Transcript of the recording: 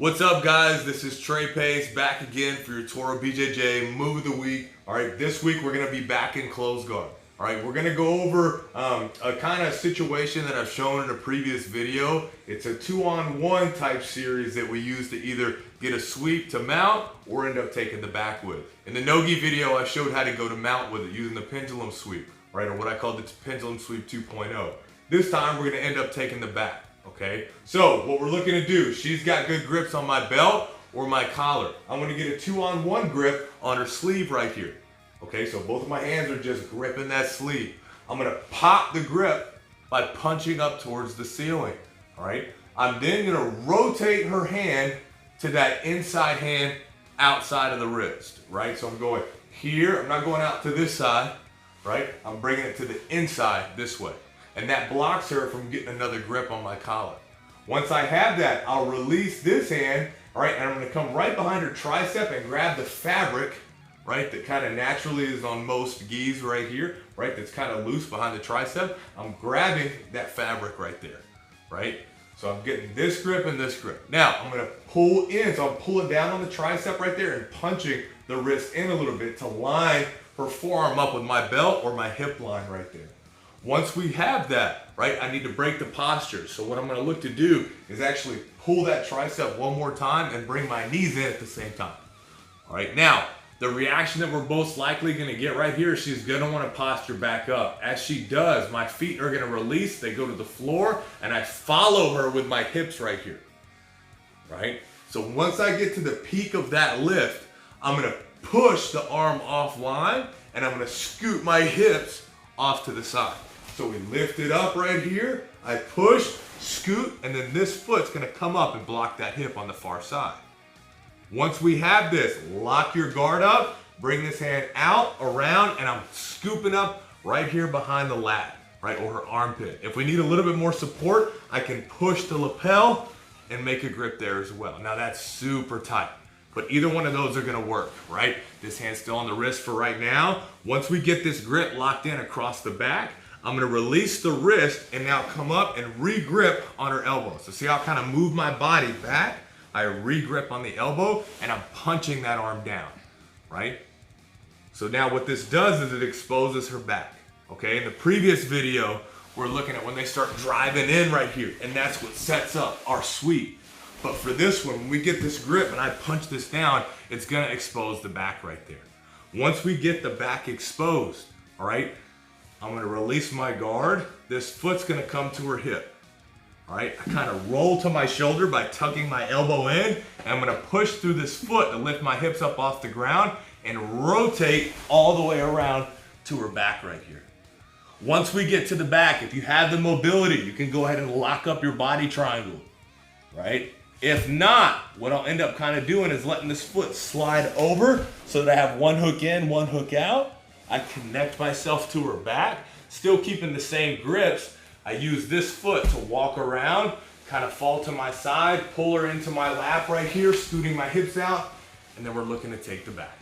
What's up, guys? This is Trey Pace back again for your Toro BJJ move of the week. All right, this week we're gonna be back in close guard. All right, we're gonna go over a kind of situation that I've shown in a previous video. It's a 2-on-1 type series that we use to either get a sweep to mount or end up taking the back with. In the no-gi video, I showed how to go to mount with it using the pendulum sweep, right, or what I called the pendulum sweep 2.0. This time we're gonna end up taking the back. Okay, so what we're looking to do, she's got good grips on my belt or my collar. I'm gonna get a 2-on-1 grip on her sleeve right here. Okay, so both of my hands are just gripping that sleeve. I'm gonna pop the grip by punching up towards the ceiling, all right? I'm then gonna rotate her hand to that inside hand outside of the wrist, right? So I'm going here, I'm not going out to this side, right? I'm bringing it to the inside this way. And that blocks her from getting another grip on my collar. Once I have that, I'll release this hand, all right, and I'm gonna come right behind her tricep and grab the fabric, right, that kind of naturally is on most gis right here, right, that's kind of loose behind the tricep. I'm grabbing that fabric right there, right? So I'm getting this grip and this grip. Now, I'm gonna pull in, so I'm pulling down on the tricep right there and punching the wrist in a little bit to line her forearm up with my belt or my hip line right there. Once we have that, right, I need to break the posture. So what I'm gonna look to do is actually pull that tricep one more time and bring my knees in at the same time. All right, now, the reaction that we're most likely gonna get right here, she's gonna wanna posture back up. As she does, my feet are gonna release, they go to the floor, and I follow her with my hips right here, right? So once I get to the peak of that lift, I'm gonna push the arm offline, and I'm gonna scoot my hips off to the side. So we lift it up right here, I push, scoot, and then this foot's gonna come up and block that hip on the far side. Once we have this, lock your guard up, bring this hand out, around, and I'm scooping up right here behind the lat, right, or her armpit. If we need a little bit more support, I can push the lapel and make a grip there as well. Now that's super tight, but either one of those are gonna work, right? This hand's still on the wrist for right now. Once we get this grip locked in across the back, I'm gonna release the wrist and now come up and re-grip on her elbow. So see how I kind of move my body back? I re-grip on the elbow and I'm punching that arm down, right? So now what this does is it exposes her back, okay? In the previous video, we're looking at when they start driving in right here, and that's what sets up our sweep. But for this one, when we get this grip and I punch this down, it's gonna expose the back right there. Once we get the back exposed, all right, I'm gonna release my guard. This foot's gonna come to her hip, all right? I kind of roll to my shoulder by tucking my elbow in, and I'm gonna push through this foot to lift my hips up off the ground and rotate all the way around to her back right here. Once we get to the back, if you have the mobility, you can go ahead and lock up your body triangle, right? If not, what I'll end up kind of doing is letting this foot slide over so that I have one hook in, one hook out. I connect myself to her back, still keeping the same grips. I use this foot to walk around, kind of fall to my side, pull her into my lap right here, scooting my hips out, and then we're looking to take the back.